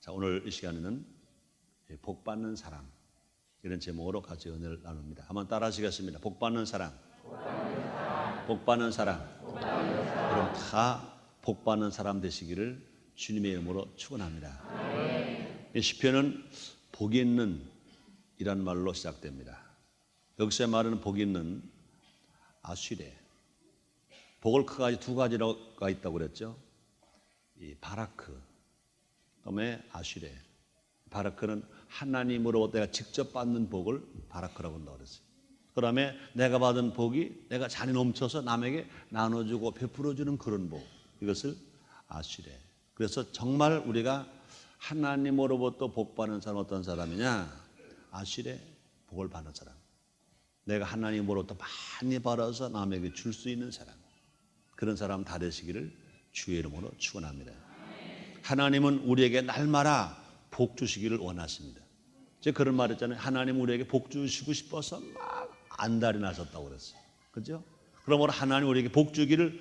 자, 오늘 이 시간에는 복받는 사람, 이런 제목으로 같이 은혜를 나눕니다. 한번 따라 하시겠습니다. 복받는 사람, 복받는 사람. 그럼 다 복받는 사람 되시기를 주님의 이름으로 축원합니다. 이 시편은 복 있는 이란 말로 시작됩니다. 여기서 말하는 복 있는 아수레, 복을 크게 두 가지가 있다고 그랬죠. 이 바라크, 그다음에 아수레. 바라크는 하나님으로 내가 직접 받는 복을 바라크라고 한다고 그랬어요. 그다음에 내가 받은 복이 내가 잔이 넘쳐서 남에게 나눠주고 베풀어주는 그런 복, 이것을 아수레. 그래서 정말 우리가 하나님으로부터 복 받는 사람 어떤 사람이냐? 아수레, 복을 받는 사람. 내가 하나님으로부터 많이 받아서 남에게 줄 수 있는 사람, 그런 사람 다 되시기를 주의 이름으로 축원합니다. 하나님은 우리에게 날마다 복 주시기를 원하십니다. 제가 그런 말 했잖아요. 하나님 우리에게 복 주시고 싶어서 막 안달이 나셨다고 그랬어요. 그죠? 그러므로 하나님 우리에게 복 주기를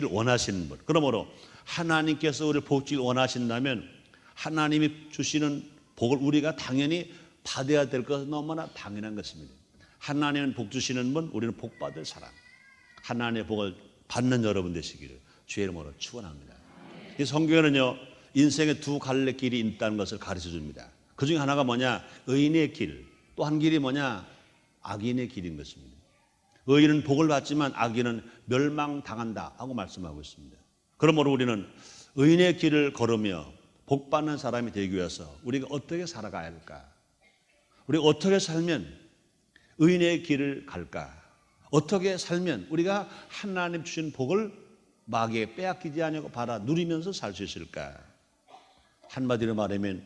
원하시는 분. 그러므로 하나님께서 우리를 복 주기를 원하신다면 하나님이 주시는 복을 우리가 당연히 받아야 될 것은 너무나 당연한 것입니다. 하나님은 복 주시는 분, 우리는 복 받을 사람. 하나님의 복을 받는 여러분 되시기를 주의 이름으로 축원합니다. 이 성경에는요, 인생의 두 갈래 길이 있다는 것을 가르쳐 줍니다. 그 중에 하나가 뭐냐? 의인의 길. 또 한 길이 뭐냐? 악인의 길인 것입니다. 의인은 복을 받지만 악인은 멸망당한다 하고 말씀하고 있습니다. 그러므로 우리는 의인의 길을 걸으며 복 받는 사람이 되기 위해서 우리가 어떻게 살아가야 할까? 우리가 어떻게 살면 의인의 길을 갈까? 어떻게 살면 우리가 하나님 주신 복을 마귀에 빼앗기지 않고 받아 누리면서 살 수 있을까? 한마디로 말하면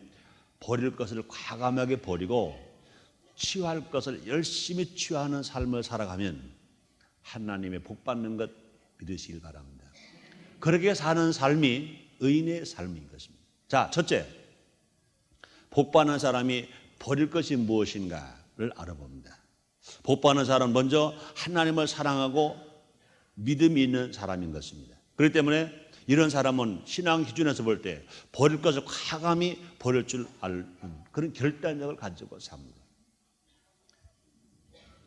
버릴 것을 과감하게 버리고 취할 것을 열심히 취하는 삶을 살아가면 하나님의 복 받는 것 믿으시길 바랍니다. 그렇게 사는 삶이 의인의 삶인 것입니다. 자, 첫째, 복 받는 사람이 버릴 것이 무엇인가를 알아봅니다. 복 받는 사람은 먼저 하나님을 사랑하고 믿음이 있는 사람인 것입니다. 그렇기 때문에 이런 사람은 신앙 기준에서 볼 때 버릴 것을 과감히 버릴 줄 아는 그런 결단력을 가지고 삽니다.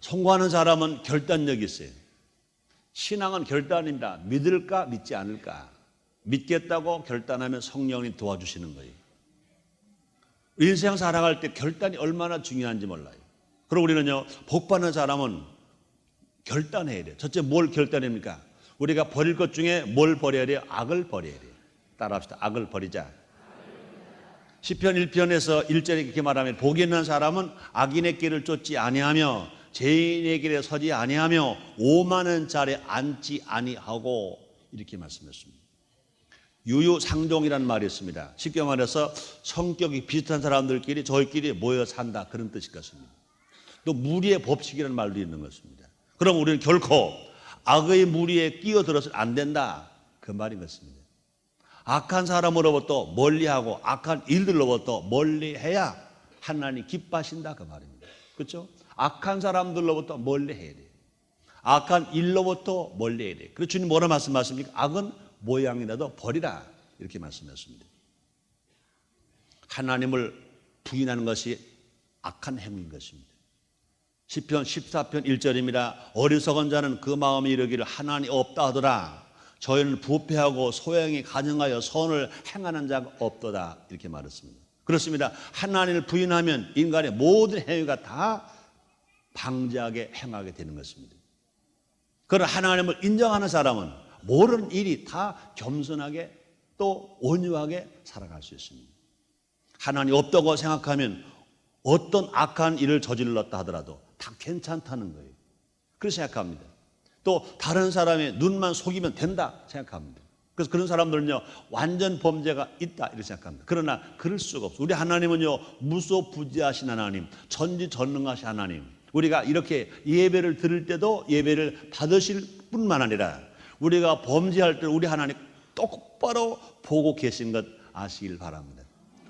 성공하는 사람은 결단력이 있어요. 신앙은 결단입니다. 믿을까 믿지 않을까. 믿겠다고 결단하면 성령이 도와주시는 거예요. 인생 살아갈 때 결단이 얼마나 중요한지 몰라요. 그리고 우리는요, 복 받는 사람은 결단해야 돼요. 첫째, 뭘 결단합니까? 우리가 버릴 것 중에 뭘 버려야 돼요? 악을 버려야 돼요. 따라합시다. 악을 버리자. 시편 1편에서 1절에 이렇게 말하면 복이 있는 사람은 악인의 길을 쫓지 아니하며 죄인의 길에 서지 아니하며 오만한 자리에 앉지 아니하고, 이렇게 말씀했습니다. 유유상종이라는 말이 있습니다. 쉽게 말해서 성격이 비슷한 사람들끼리 저희끼리 모여 산다, 그런 뜻일 것입니다. 또 무리의 법칙이라는 말도 있는 것입니다. 그럼 우리는 결코 악의 무리에 끼어들어서는 안 된다, 그 말인 것입니다. 악한 사람으로부터 멀리하고 악한 일들로부터 멀리해야 하나님 기뻐하신다, 그 말입니다. 그렇죠? 악한 사람들로부터 멀리해야 돼요. 악한 일로부터 멀리해야 돼요. 그래서 주님 뭐라 말씀하십니까? 악은 모양이라도 버리라, 이렇게 말씀하셨습니다. 하나님을 부인하는 것이 악한 행위인 것입니다. 시편 14편 1절입니다. 어리석은 자는 그 마음에 이르기를 하나님 없다 하더라. 저희는 부패하고 소행이 가증하여 선을 행하는 자가 없도다, 이렇게 말했습니다. 그렇습니다. 하나님을 부인하면 인간의 모든 행위가 다 방지하게 행하게 되는 것입니다. 그러나 하나님을 인정하는 사람은 모든 일이 다 겸손하게 또 온유하게 살아갈 수 있습니다. 하나님 없다고 생각하면 어떤 악한 일을 저질렀다 하더라도 다 괜찮다는 거예요. 그렇게 생각합니다. 또 다른 사람의 눈만 속이면 된다 생각합니다. 그래서 그런 사람들은요, 완전 범죄가 있다, 이렇게 생각합니다. 그러나 그럴 수가 없어요. 우리 하나님은요, 무소부지하신 하나님, 전지전능하신 하나님. 우리가 이렇게 예배를 드릴 때도 예배를 받으실 뿐만 아니라 우리가 범죄할 때 우리 하나님 똑바로 보고 계신 것 아시길 바랍니다.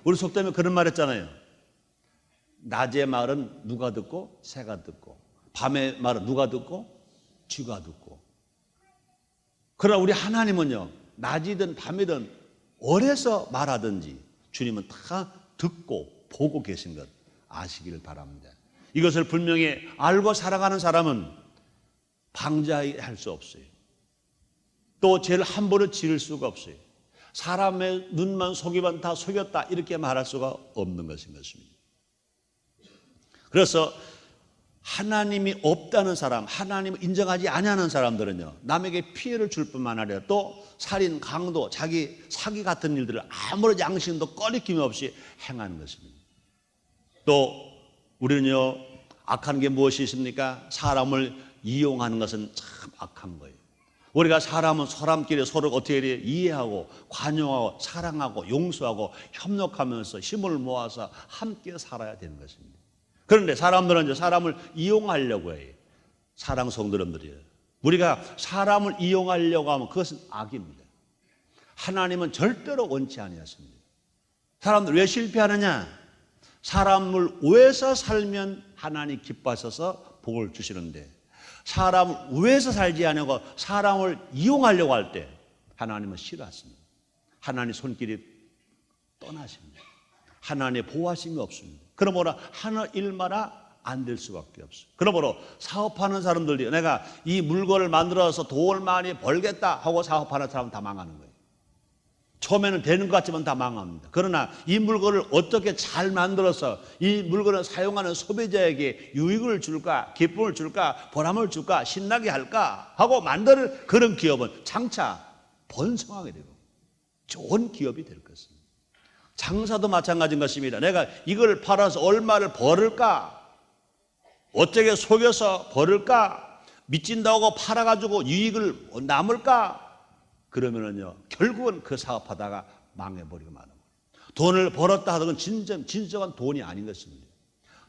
우리 속담에 그런 말 했잖아요. 낮의 말은 누가 듣고? 새가 듣고. 밤의 말은 누가 듣고? 쥐가 듣고. 그러나 우리 하나님은요, 낮이든 밤이든 어디서 말하든지 주님은 다 듣고 보고 계신 것 아시기를 바랍니다. 이것을 분명히 알고 살아가는 사람은 방자할 수 없어요. 또 죄를 함부로 지을 수가 없어요. 사람의 눈만 속이면 다 속였다 이렇게 말할 수가 없는 것인 것입니다. 그래서 하나님이 없다는 사람, 하나님을 인정하지 아니하는 사람들은요, 남에게 피해를 줄 뿐만 아니라 또 살인, 강도, 자기 사기 같은 일들을 아무런 양심도 꺼리낌 없이 행하는 것입니다. 또 우리는요, 악한 게 무엇이 있습니까? 사람을 이용하는 것은 참 악한 거예요. 우리가 사람끼리 서로 어떻게 이해하고 관용하고 사랑하고 용서하고 협력하면서 힘을 모아서 함께 살아야 되는 것입니다. 그런데 사람들은 이제 사람을 이용하려고 해요. 사랑 성도님들이에요. 우리가 사람을 이용하려고 하면 그것은 악입니다. 하나님은 절대로 원치 아니하십니다. 사람들 왜 실패하느냐? 사람을 위해서 살면 하나님 기뻐하셔서 복을 주시는데, 사람을 위해서 살지 않고 사람을 이용하려고 할 때 하나님은 싫어하십니다. 하나님 손길이 떠나십니다. 하나님의 보호하심이 없습니다. 그러므로 하는 일마다 안 될 수밖에 없어요. 그러므로 사업하는 사람들이 내가 이 물건을 만들어서 돈을 많이 벌겠다 하고 사업하는 사람은 다 망하는 거예요. 처음에는 되는 것 같지만 다 망합니다. 그러나 이 물건을 어떻게 잘 만들어서 이 물건을 사용하는 소비자에게 유익을 줄까, 기쁨을 줄까, 보람을 줄까, 신나게 할까 하고 만드는 그런 기업은 장차 번성하게 되고 좋은 기업이 될 것입니다. 장사도 마찬가지인 것입니다. 내가 이걸 팔아서 얼마를 벌을까, 어떻게 속여서 벌을까, 미친다고 팔아가지고 유익을 남을까, 그러면은요, 결국은 그 사업하다가 망해버리고 마는 거예요. 돈을 벌었다 하던 건 진정한 돈이 아닌 것입니다.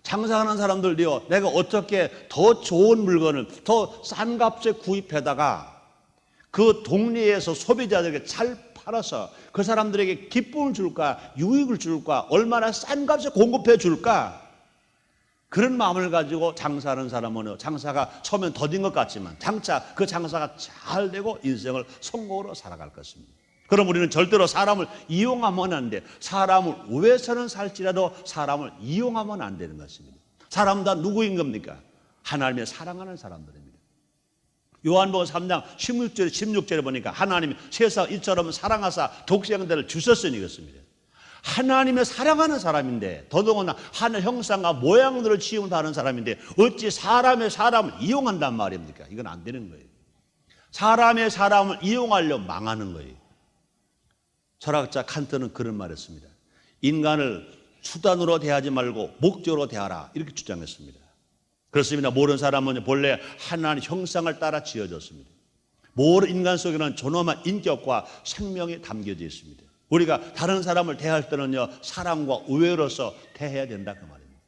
장사하는 사람들도요, 내가 어떻게 더 좋은 물건을 더 싼 값에 구입해다가 그 동네에서 소비자들에게 잘 팔아서 그 사람들에게 기쁨을 줄까, 유익을 줄까, 얼마나 싼 값에 공급해 줄까, 그런 마음을 가지고 장사하는 사람은 장사가 처음엔 더딘 것 같지만 장차 그 장사가 잘 되고 인생을 성공으로 살아갈 것입니다. 그럼 우리는 절대로 사람을 이용하면 안 돼. 사람을 위해서는 살지라도 사람을 이용하면 안 되는 것입니다. 사람 다 누구인 겁니까? 하나님의 사랑하는 사람들입니다. 요한복음 3장 16절에 보니까 하나님이 세상 이처럼 사랑하사 독생자를 주셨으니 그렇습니다. 하나님의 사랑하는 사람인데, 더더구나 하늘 형상과 모양대로 지음을 받은 사람인데 어찌 사람을 이용한단 말입니까? 이건 안 되는 거예요. 사람을 이용하려 망하는 거예요. 철학자 칸트는 그런 말을 했습니다. 인간을 수단으로 대하지 말고 목적으로 대하라, 이렇게 주장했습니다. 그렇습니다. 모든 사람은 본래 하나님 형상을 따라 지어졌습니다. 모든 인간 속에는 존엄한 인격과 생명이 담겨져 있습니다. 우리가 다른 사람을 대할 때는요, 사랑과 우애로서 대해야 된다 그 말입니다.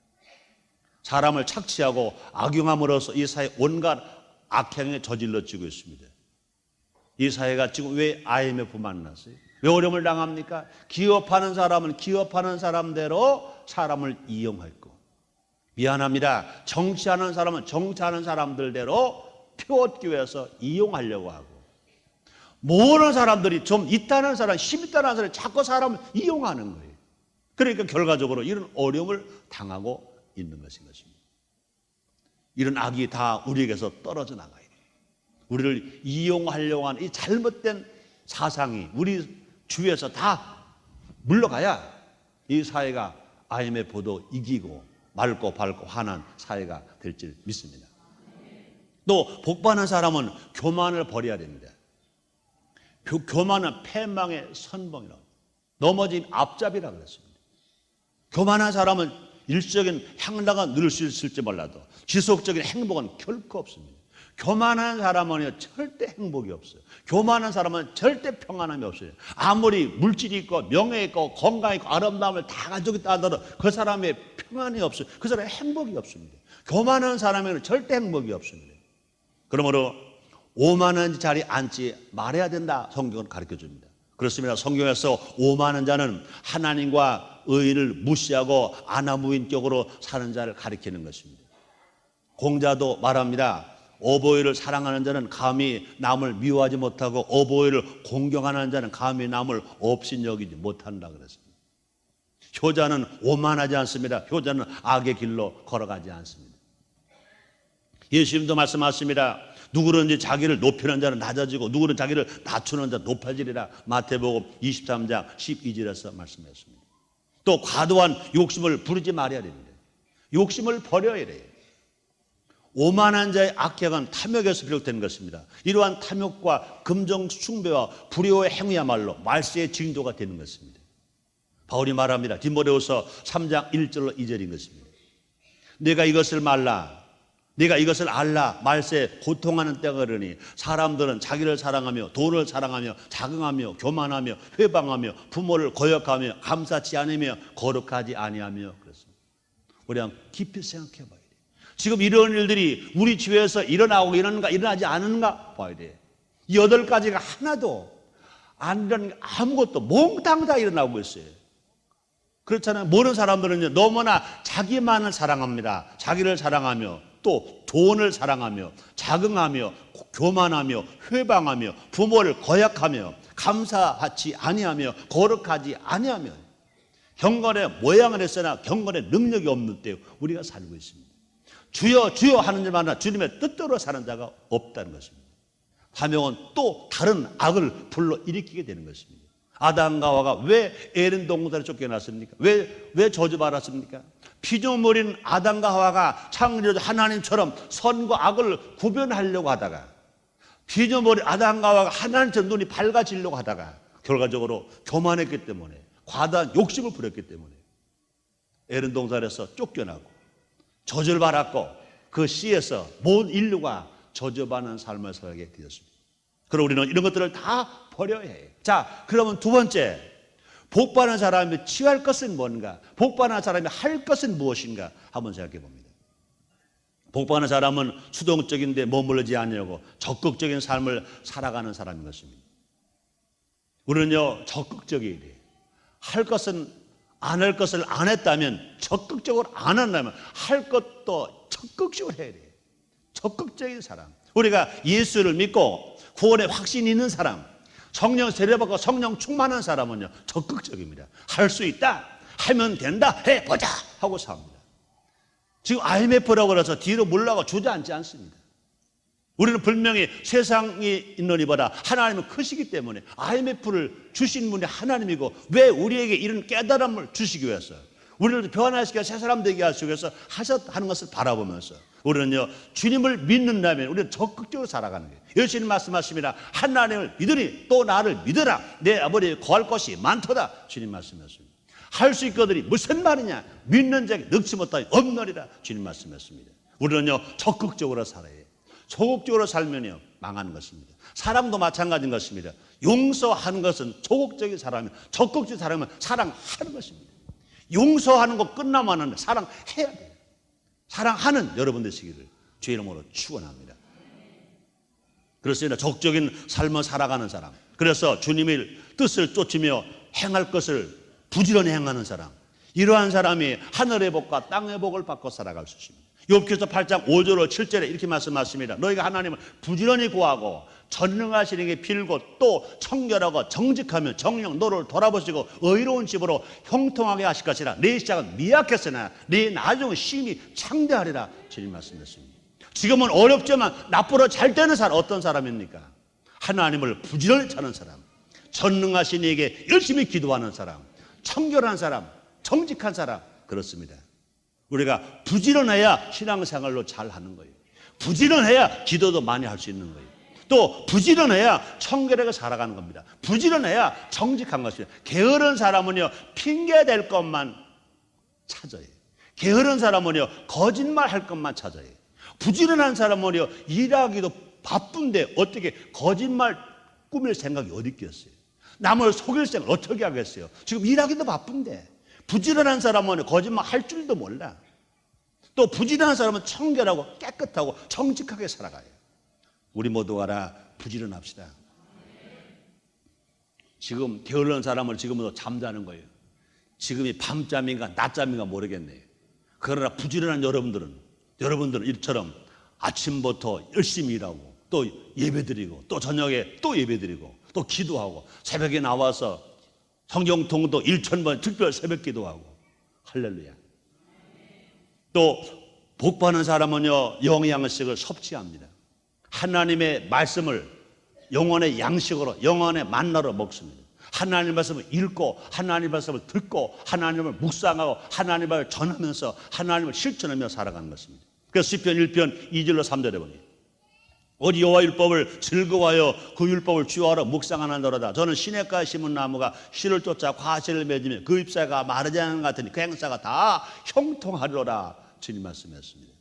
사람을 착취하고 악용함으로써 이 사회 온갖 악행에 저질러지고 있습니다. 이 사회가 지금 왜 IMF 만났어요? 왜 어려움을 당합니까? 기업하는 사람은 기업하는 사람대로 사람을 이용했고, 미안합니다, 정치하는 사람은 정치하는 사람들대로 표 얻기 위해서 이용하려고 하고, 모르는 사람들이 좀 있다는 사람, 힘 있다는 사람이 자꾸 사람을 이용하는 거예요. 그러니까 결과적으로 이런 어려움을 당하고 있는 것인 것입니다. 이런 악이 다 우리에게서 떨어져 나가야 돼요. 우리를 이용하려고 하는 이 잘못된 사상이 우리 주위에서 다 물러가야 이 사회가 IMF도 이기고 맑고 밝고 환한 사회가 될지 믿습니다. 또 복받는 사람은 교만을 버려야 됩니다. 교만은 패망의 선봉이라고, 넘어진 앞잡이라고 그랬습니다. 교만한 사람은 일시적인 향락은 누릴 수 있을지 몰라도 지속적인 행복은 결코 없습니다. 교만한 사람은 절대 행복이 없어요. 교만한 사람은 절대 평안함이 없어요. 아무리 물질이 있고 명예 있고 건강 있고 아름다움을 다 가지고 있다 하더라도 그 사람의 평안이 없어요. 그 사람의 행복이 없습니다. 교만한 사람에게는 절대 행복이 없습니다. 그러므로 오만한 자리에 앉지 말아야 된다, 성경은 가르쳐줍니다. 그렇습니다. 성경에서 오만한 자는 하나님과 의를 무시하고 아나무인격으로 사는 자를 가리키는 것입니다. 공자도 말합니다. 어버이를 사랑하는 자는 감히 남을 미워하지 못하고 어버이를 공경하는 자는 감히 남을 업신여기지 못한다 그랬습니다. 효자는 오만하지 않습니다. 효자는 악의 길로 걸어가지 않습니다. 예수님도 말씀하십니다. 누구든지 자기를 높이는 자는 낮아지고 누구는 자기를 낮추는 자 높아지리라. 마태복음 23장 12절에서 말씀했습니다. 또 과도한 욕심을 부리지 말아야 됩니다. 욕심을 버려야 돼요. 오만한 자의 악행은 탐욕에서 비롯된 것입니다. 이러한 탐욕과 금정 숭배와 불효의 행위야말로 말세의 징조가 되는 것입니다. 바울이 말합니다. 디모데후서 3장 1절로 2절인 것입니다. 내가 이것을 말라, 내가 이것을 알라. 말세에 고통하는 때가 그러니 사람들은 자기를 사랑하며 돈을 사랑하며 자긍하며 교만하며 회방하며 부모를 거역하며 감사치 않으며 거룩하지 아니하며 그렇습니다. 우리 한번 깊이 생각해 봐야 돼요. 지금 이런 일들이 우리 주위에서 일어나고 일어나는가 일어나지 않는가 봐야 돼요. 이 8가지가 하나도 안 일어나는 아무것도 몽땅 다 일어나고 있어요. 그렇잖아요. 모르는 사람들은요, 너무나 자기만을 사랑합니다. 자기를 사랑하며 또 돈을 사랑하며 자긍하며 교만하며 회방하며 부모를 거역하며 감사하지 아니하며 거룩하지 아니하며 경건의 모양을 했으나 경건의 능력이 없는 때 우리가 살고 있습니다. 주여 주여 하는 자마다 주님의 뜻대로 사는 자가 없다는 것입니다. 탐욕은 또 다른 악을 불러일으키게 되는 것입니다. 아담과 하와가 왜 에덴 동산에 쫓겨났습니까? 왜 저주받았습니까? 피조물인 아담과 하와가 창조주 하나님처럼 선과 악을 구별하려고 하다가 피조물인 아담과 하와가 하나님처럼 눈이 밝아지려고 하다가 결과적으로 교만했기 때문에 과다한 욕심을 부렸기 때문에 에덴 동산에서 쫓겨나고 저주를 받았고 그 씨에서 모든 인류가 저주받는 삶을 살게 되었습니다. 그럼 우리는 이런 것들을 다 버려야 해요. 자, 그러면 두 번째, 복받는 사람이 취할 것은 뭔가? 복받는 사람이 할 것은 무엇인가? 한번 생각해 봅니다. 복받는 사람은 수동적인데 머무르지 않으려고 적극적인 삶을 살아가는 사람인 것입니다. 우리는요, 적극적이어야 돼요. 할 것은 안 할 것을 안 했다면, 적극적으로 안 한다면 할 것도 적극적으로 해야 돼요. 적극적인 사람. 우리가 예수를 믿고 구원의 확신이 있는 사람, 성령 세례받고 성령 충만한 사람은요, 적극적입니다. 할 수 있다, 하면 된다, 해보자 하고 삽니다. 지금 IMF라고 그래서 뒤로 물러가고 주저앉지 않습니다. 우리는 분명히 세상에 있는 이보다 하나님은 크시기 때문에 IMF를 주신 분이 하나님이고 왜 우리에게 이런 깨달음을 주시기 위해서 우리를 변화시켜 새 사람 되게 하시기 위해서 하는 것을 바라보면서 우리는요, 주님을 믿는다면 우리는 적극적으로 살아가는 거예요. 예수님 말씀하십니다. 하나님을 믿으니 또 나를 믿으라. 내 아버지의 구할 것이 많도다. 주님 말씀하십니다. 할 수 있거든이 무슨 말이냐? 믿는 자에게 능치 못하니 없느니라. 주님 말씀하십니다. 우리는요, 적극적으로 살아야 해요. 소극적으로 살면요, 망하는 것입니다. 사랑도 마찬가지인 것입니다. 용서하는 것은 소극적인 사람이, 적극적인 사람은 사랑하는 것입니다. 용서하는 거 끝나면은 사랑해야 돼요. 사랑하는 여러분 되시기를 주의 이름으로 축원합니다. 그렇습니다. 적극적인 삶을 살아가는 사람. 그래서 주님의 뜻을 쫓으며 행할 것을 부지런히 행하는 사람. 이러한 사람이 하늘의 복과 땅의 복을 받고 살아갈 수 있습니다. 욥기서 8장 5절로 7절에 이렇게 말씀하십니다. 너희가 하나님을 부지런히 구하고 전능하신 이에게 빌고 또 청결하고 정직하며 정령 너를 돌아보시고 의로운 집으로 형통하게 하실 것이라. 네 시작은 미약했으나 네 나중은 심히 창대하리라. 주님 말씀하십니다. 지금은 어렵지만 나쁘러 잘 되는 사람 어떤 사람입니까? 하나님을 부지런히 찾는 사람, 전능하신 이에게 열심히 기도하는 사람, 청결한 사람, 정직한 사람. 그렇습니다. 우리가 부지런해야 신앙생활로 잘하는 거예요. 부지런해야 기도도 많이 할 수 있는 거예요. 또 부지런해야 청결하게 살아가는 겁니다. 부지런해야 정직한 것이에요. 게으른 사람은요, 핑계 댈 것만 찾아요. 게으른 사람은요, 거짓말 할 것만 찾아요. 부지런한 사람은요, 일하기도 바쁜데 어떻게 거짓말 꾸밀 생각이 어디 있겠어요? 남을 속일 생각 어떻게 하겠어요? 지금 일하기도 바쁜데. 부지런한 사람은 거짓말 할 줄도 몰라. 또 부지런한 사람은 청결하고 깨끗하고 정직하게 살아가요. 우리 모두가 다 부지런합시다. 지금 게으른 사람은 지금부터 잠자는 거예요. 지금이 밤잠인가 낮잠인가 모르겠네요. 그러나 부지런한 여러분들은 이처럼 아침부터 열심히 일하고 또 예배드리고 또 저녁에 또 예배드리고 또 기도하고 새벽에 나와서 성경통도 1000번 특별 새벽 기도하고 할렐루야. 또 복받는 사람은요, 영의 양식을 섭취합니다. 하나님의 말씀을 영혼의 양식으로, 영혼의 만나로 먹습니다. 하나님의 말씀을 읽고, 하나님의 말씀을 듣고, 하나님을 묵상하고, 하나님의 말을 전하면서 하나님을 실천하며 살아가는 것입니다. 그래서 시편 1편 2절로 3절에 보니 오직 여호와 율법을 즐거워하여 그 율법을 주어하러 묵상하는도로다. 저는 시냇가에 심은 나무가 씨를 쫓아 과실을 맺으며 그 잎사가 마르지 않은 것 같으니 그 행사가 다 형통하리로라. 주님 말씀했습니다.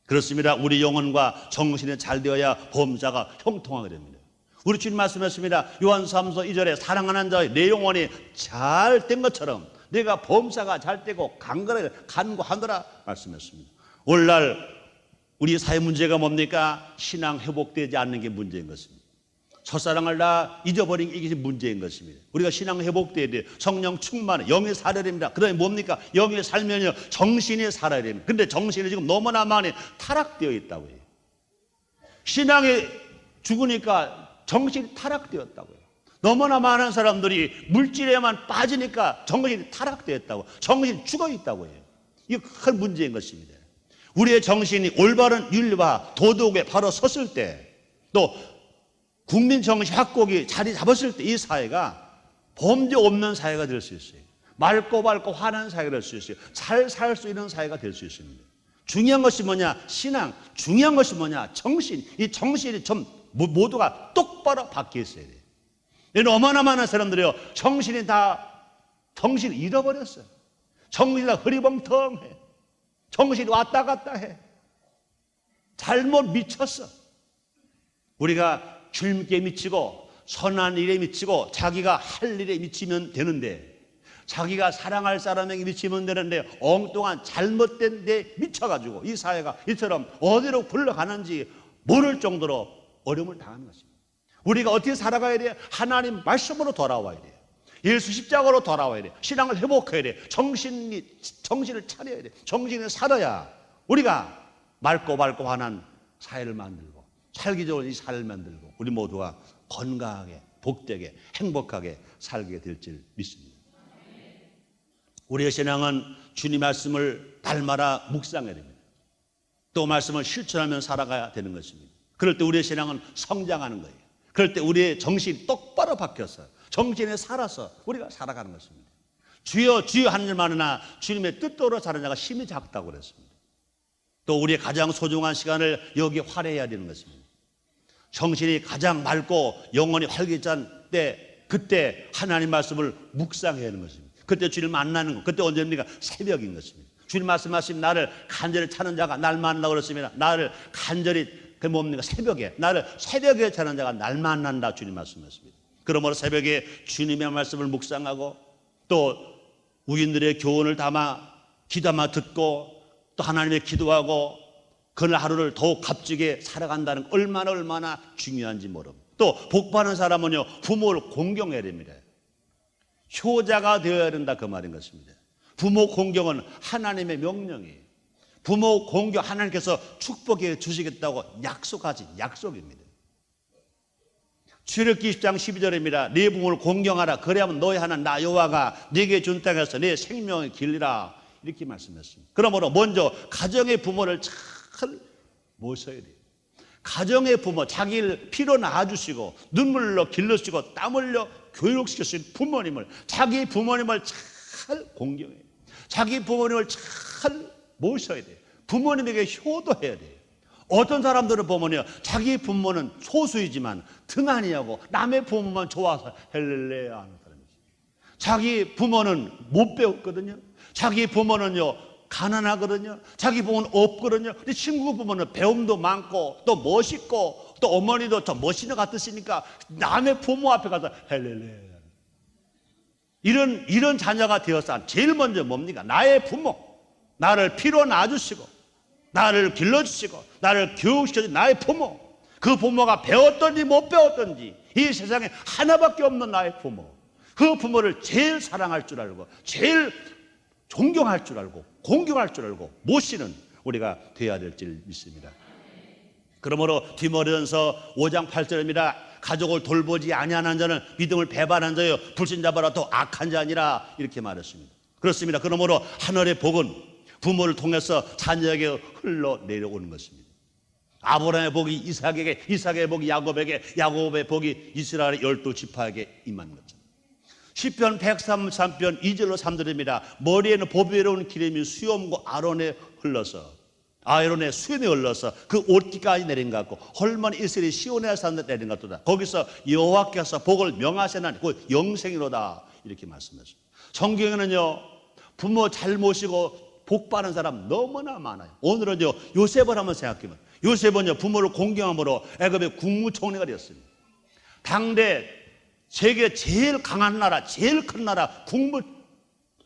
그렇습니다. 우리 영혼과 정신이 잘 되어야 범사가 형통하게 됩니다. 우리 주님 말씀했습니다. 요한서 3서 2절에 사랑하는 자의 내 영혼이 잘 된 것처럼 내가 범사가 잘 되고 간구하노라 말씀했습니다. 오늘날 우리 사회 문제가 뭡니까? 신앙 회복되지 않는 게 문제인 것입니다. 첫사랑을 다 잊어버린 게 이게 문제인 것입니다. 우리가 신앙 회복돼야 돼요. 성령 충만해. 영이 살아야 됩니다. 그러니 뭡니까? 영이 살면요 정신이 살아야 됩니다. 근데 정신이 지금 너무나 많이 타락되어 있다고 해요. 신앙이 죽으니까 정신이 타락되었다고요. 너무나 많은 사람들이 물질에만 빠지니까 정신이 타락되었다고, 정신이 죽어 있다고 해요. 이게 큰 문제인 것입니다. 우리의 정신이 올바른 윤리와 도덕에 바로 섰을 때, 또 국민 정신 확고하게 자리 잡았을 때 이 사회가 범죄 없는 사회가 될 수 있어요. 맑고 밝고 환한 사회가 될 수 있어요. 잘 살 수 있는 사회가 될 수 있습니다. 중요한 것이 뭐냐? 신앙. 중요한 것이 뭐냐? 정신. 이 정신이 좀 모두가 똑바로 바뀌어 있어야 돼요. 너무나 많은 사람들이요 정신을 잃어버렸어요. 정신이 다 흐리멍텅해. 정신이 왔다 갔다 해. 잘못 미쳤어. 우리가 주님께 미치고 선한 일에 미치고 자기가 할 일에 미치면 되는데, 자기가 사랑할 사람에게 미치면 되는데 엉뚱한 잘못된 데 미쳐가지고 이 사회가 이처럼 어디로 굴러가는지 모를 정도로 어려움을 당하는 것입니다. 우리가 어떻게 살아가야 돼요? 하나님 말씀으로 돌아와야 돼요. 예수 십자가로 돌아와야 돼요. 신앙을 회복해야 돼요. 정신을 차려야 돼요. 정신을 살아야 우리가 맑고 밝고 환한 사회를 만들고 살기 좋은 이 사회를 만들고 우리 모두가 건강하게 복되게 행복하게 살게 될 줄 믿습니다. 우리의 신앙은 주님 말씀을 날마다 묵상해야 됩니다. 또 말씀을 실천하며 살아가야 되는 것입니다. 그럴 때 우리의 신앙은 성장하는 거예요. 그럴 때 우리의 정신이 똑바로 바뀌어서 정신에 살아서 우리가 살아가는 것입니다. 주여 주여 하는 줄 많으나 주님의 뜻대로 사는 자가 힘이 작다고 그랬습니다. 또 우리의 가장 소중한 시간을 여기 활용해야 되는 것입니다. 정신이 가장 맑고 영혼이 활기찬 때, 그때 하나님 말씀을 묵상해야 하는 것입니다. 그때 주님을 만나는 것, 그때 언제입니까? 새벽인 것입니다. 주님 말씀하신 나를 간절히 찾는 자가 날 만나고 그랬습니다. 나를 간절히, 그 뭡니까? 새벽에, 나를 새벽에 찾는 자가 날 만난다. 주님 말씀하십니다. 그러므로 새벽에 주님의 말씀을 묵상하고 또 우인들의 교훈을 귀담아 듣고 또 하나님의 기도하고 그날 하루를 더욱 값지게 살아간다는 얼마나 중요한지 모릅니다. 또 복받는 사람은요 부모를 공경해야 됩니다. 효자가 되어야 된다 그 말인 것입니다. 부모 공경은 하나님의 명령이에요. 부모 공경, 하나님께서 축복해 주시겠다고 약속하신 약속입니다. 출애굽기 20장 12절입니다. 네 부모를 공경하라. 그래야만 너희 하나님 나 여호와가 네게 준 땅에서 네 생명을 길리라. 이렇게 말씀했습니다. 그러므로 먼저 가정의 부모를 잘 모셔야 돼요. 가정의 부모, 자기를 피로 낳아주시고 눈물로 길러주시고 땀 흘려 교육시키신 부모님을, 자기 부모님을 잘 공경해요. 자기 부모님을 잘 모셔야 돼요. 부모님에게 효도해야 돼요. 어떤 사람들을 보면요 자기 부모는 소수이지만 등한히하고 남의 부모만 좋아서 헬렐레야 하는 사람이죠. 자기 부모는 못 배웠거든요. 자기 부모는요 가난하거든요. 자기 부모는 없거든요. 근데 친구 부모는 배움도 많고 또 멋있고 또 어머니도 더 멋있는 것 같으시니까 남의 부모 앞에 가서 헬렐레야. 이런 자녀가 되어서 제일 먼저 뭡니까? 나의 부모, 나를 피로 낳아주시고 나를 길러주시고 나를 교육시켜준 나의 부모, 그 부모가 배웠든지 못 배웠든지 이 세상에 하나밖에 없는 나의 부모, 그 부모를 제일 사랑할 줄 알고 제일 존경할 줄 알고 공경할 줄 알고 모시는 우리가 되어야 될 줄 믿습니다. 그러므로 디모데전서 5장 8절입니다. 가족을 돌보지 아니하는 자는 믿음을 배반한 자요 불신자보다 더 악한 자 아니라 이렇게 말했습니다. 그렇습니다. 그러므로 하늘의 복은 부모를 통해서 자녀에게 흘러내려오는 것입니다. 아브라함의 복이 이삭에게, 이삭의 복이 야곱에게, 야곱의 복이 이스라엘의 12지파에게 임한 것처럼. 시편 133편 2절로 3절입니다. 머리에는 보배로운 기름이 수염과 아론에 흘러서, 아론의 수염에 흘러서 그 옷깃까지 내린 것 같고 헐머니 이스라엘이 시온에서 내린 것 같도다. 거기서 여호와께서 복을 명하시나니 그 영생이로다, 이렇게 말씀하셨습니다. 성경에는요, 부모 잘 모시고 복 받는 사람 너무나 많아요. 오늘은요, 요셉을 한번 생각해보면, 요셉은요, 부모를 공경함으로 애굽의 국무총리가 되었습니다. 당대 세계 제일 강한 나라, 제일 큰 나라,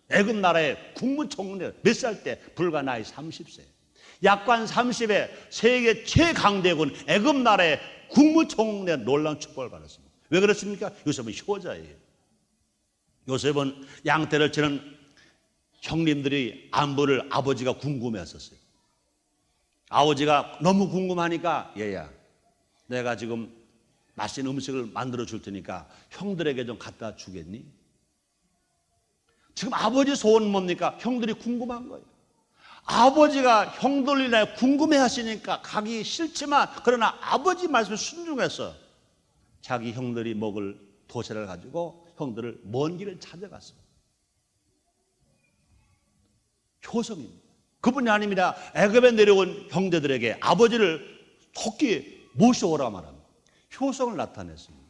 애굽 나라의 국무총리, 몇 살 때? 불과 나이 30세. 약관 30에 세계 최강대군 애굽 나라의 국무총리의 놀라운 축복을 받았습니다. 왜 그렇습니까? 요셉은 효자예요. 요셉은 양떼를 치는 형님들이 안부를 아버지가 궁금해했었어요. 아버지가 너무 궁금하니까, 얘야, 내가 지금 맛있는 음식을 만들어 줄 테니까 형들에게 좀 갖다 주겠니? 지금 아버지 소원은 뭡니까? 형들이 궁금한 거예요. 아버지가 형들이나 궁금해 하시니까 가기 싫지만, 그러나 아버지 말씀에 순종해서 자기 형들이 먹을 도시락을 가지고 형들을 먼 길을 찾아갔습니다. 효성입니다. 그뿐이 아닙니다. 애굽에 내려온 형제들에게 아버지를 토끼 모셔오라 말합니다. 효성을 나타냈습니다.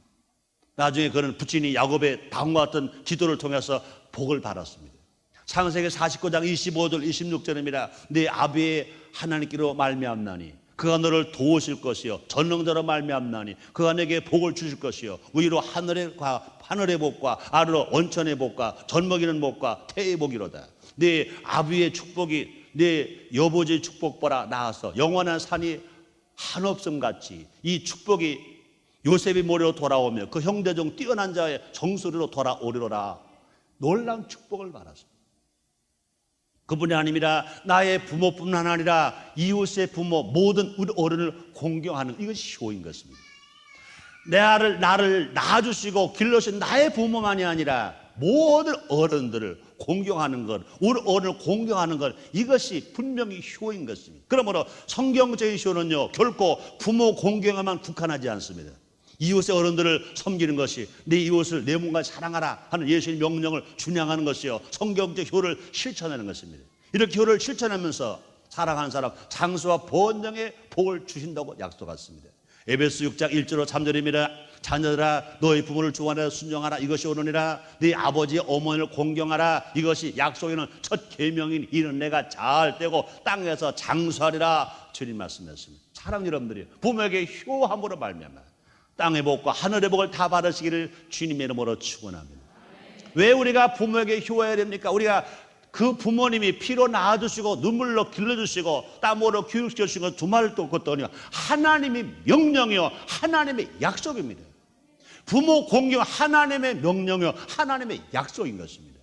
나중에 그는 부친이 야곱의 다음과 같은 기도를 통해서 복을 받았습니다. 창세기 49장 25절 26절입니다. 네 아비의 하나님께로 말미암나니 그가 너를 도우실 것이요 전능자로 말미암나니 그가 내게 복을 주실 것이요 위로 하늘의 복과 아래로 온천의 복과 젖먹이는 복과 태의 복이로다. 네 아비의 축복이 네 여보지의 축복보다 나아서 영원한 산이 한없음 같이 이 축복이 요셉이 모래로 돌아오며 그 형제 중 뛰어난 자의 정수리로 돌아오리로라. 놀라운 축복을 받았습니다. 그뿐이 아닙니다. 나의 부모뿐만 아니라 이웃의 부모, 모든 우리 어른을 공경하는, 이것이 효인 것입니다. 나를 낳아주시고 길러주신 나의 부모만이 아니라 모든 어른들을 공경하는 것, 우리 어른을 공경하는 것, 이것이 분명히 효인 것입니다. 그러므로 성경적인 효는요, 결코 부모 공경에만 국한하지 않습니다. 이웃의 어른들을 섬기는 것이, 내 이웃을 내 몸과 사랑하라 하는 예수의 명령을 준양하는 것이요, 성경적 효를 실천하는 것입니다. 이렇게 효를 실천하면서 사랑하는 사람 장수와 번영의 복을 주신다고 약속했습니다. 에베소 6장 1절로 3절입니다. 자녀들아 너희 부모를 좋아하라 순종하라 이것이 옳으니라. 네 아버지 어머니를 공경하라 이것이 약속에는 첫 계명인 이는 내가 잘 되고 땅에서 장수하리라. 주님 말씀하셨습니다. 사랑 여러분들이 부모에게 효함으로 말미암아 땅의 복과 하늘의 복을 다 받으시기를 주님의 이름으로 축원합니다. 왜 우리가 부모에게 효해야 됩니까? 우리가 그 부모님이 피로 낳아주시고 눈물로 길러주시고 땀으로 교육시켜주시고 두 말을 또 걷더니 하나님의 명령이요 하나님의 약속입니다. 부모 공경 하나님의 명령이요 하나님의 약속인 것입니다.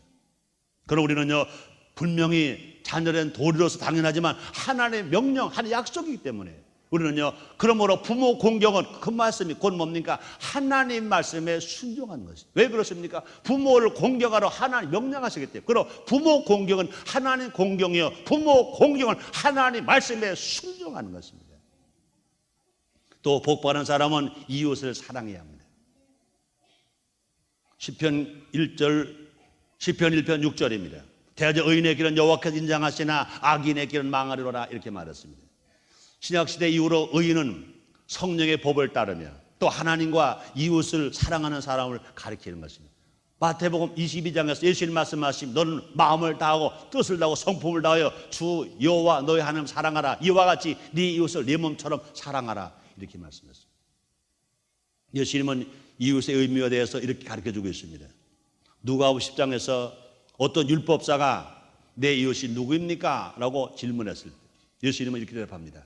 그럼 우리는요 분명히 자녀된 도리로서 당연하지만 하나님의 명령, 하나님의 약속이기 때문에 우리는요 그러므로 부모 공경은 그 말씀이 곧 뭡니까? 하나님 말씀에 순종하는 것입니다. 왜 그렇습니까? 부모를 공경하러 하나님 명령하시기 때문에. 그럼 부모 공경은 하나님 공경이요 부모 공경은 하나님 말씀에 순종하는 것입니다. 또 복받은 사람은 이웃을 사랑해야 합니다. 시편 1편 6절입니다. 대저 의인의 길은 여호와께서 인정하시나 악인의 길은 망하리로라 이렇게 말했습니다. 신약시대 이후로 의인은 성령의 법을 따르며 또 하나님과 이웃을 사랑하는 사람을 가리키는 것입니다. 마태복음 22장에서 예수님 말씀하신 너는 마음을 다하고 뜻을 다하고 성품을 다하여 주 여호와 너의 하나님 사랑하라 이와 같이 네 이웃을 네 몸처럼 사랑하라 이렇게 말씀했습니다. 예수님은 이웃의 의미에 대해서 이렇게 가르쳐주고 있습니다. 누가복음 10장에서 어떤 율법사가 내 이웃이 누구입니까? 라고 질문했을 때 예수님은 이렇게 대답합니다.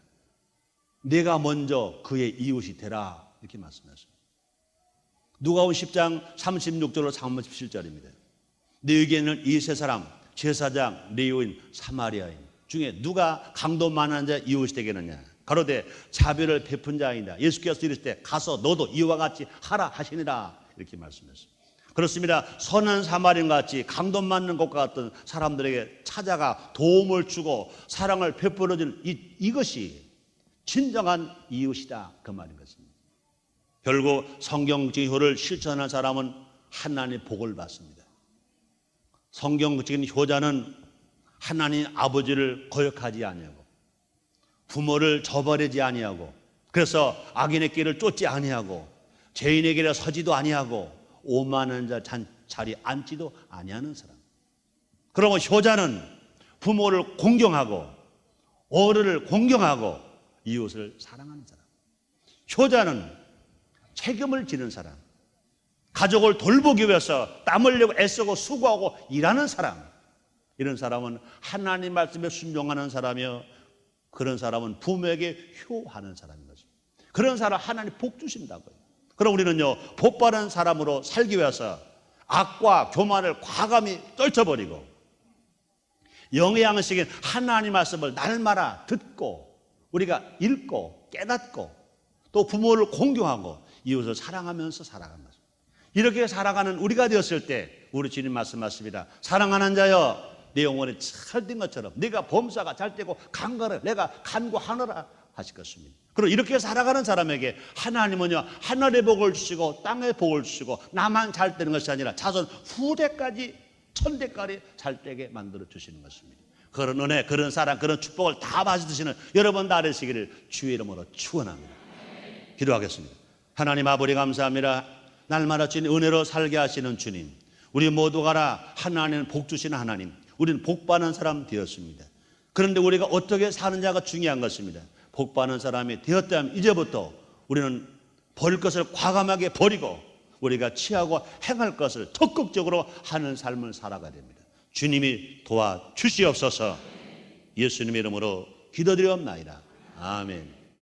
내가 먼저 그의 이웃이 되라 이렇게 말씀하셨습니다. 누가복음 10장 36절로 37절입니다. 너에게는 이 세 사람 제사장, 레위인, 사마리아인 중에 누가 강도 만한 자 이웃이 되겠느냐? 가로되 자비를 베푼 자이다. 예수께서 이르시되 가서 너도 이와 같이 하라 하시니라 이렇게 말씀하셨습니다. 그렇습니다. 선한 사마리안 같이 강도 맞는 것과 같은 사람들에게 찾아가 도움을 주고 사랑을 베풀어주는 이것이 진정한 이웃이다, 그 말인 것입니다. 결국 성경적인 실천하는 사람은 하나님의 복을 받습니다. 성경적인 효자는 하나님 아버지를 거역하지 아니하고 부모를 저버리지 아니하고 그래서 악인의 길을 쫓지 아니하고 죄인의 길에 서지도 아니하고 오만한 자 자리에 앉지도 아니하는 사람. 그러면 효자는 부모를 공경하고 어른을 공경하고 이웃을 사랑하는 사람. 효자는 책임을 지는 사람, 가족을 돌보기 위해서 땀 흘리고 애쓰고 수고하고 일하는 사람. 이런 사람은 하나님 말씀에 순종하는 사람이요, 그런 사람은 부모에게 효하는 사람인 것입니다. 그런 사람 하나님 복 주신다고요. 그럼 우리는요, 복 받은 사람으로 살기 위해서 악과 교만을 과감히 떨쳐버리고 영의 양식인 하나님 말씀을 날마다 듣고 우리가 읽고 깨닫고 또 부모를 공경하고 이웃을 사랑하면서 살아가는 것입니다. 이렇게 살아가는 우리가 되었을 때 우리 주님 말씀하십니다. 사랑하는 자여, 내 영혼이 찰된 것처럼 네가 범사가 잘되고 간거를 내가 간구하노라 하실 것입니다. 그리고 이렇게 살아가는 사람에게 하나님은요, 하늘의 복을 주시고 땅의 복을 주시고 나만 잘되는 것이 아니라 자손 후대까지 천대까지 잘되게 만들어 주시는 것입니다. 그런 은혜, 그런 사랑, 그런 축복을 다 받으시는 여러분 다 되시기를 주의 이름으로 축원합니다. 기도하겠습니다. 하나님 아버지 감사합니다. 날마다 주님 은혜로 살게 하시는 주님, 우리 모두가 다 하나님 복 주시는 하나님, 우리는 복 받는 사람 되었습니다. 그런데 우리가 어떻게 사느냐가 중요한 것입니다. 복 받는 사람이 되었다면 이제부터 우리는 버릴 것을 과감하게 버리고 우리가 취하고 행할 것을 적극적으로 하는 삶을 살아가야 됩니다. 주님이 도와주시옵소서. 예수님의 이름으로 기도드리옵나이다. 아멘.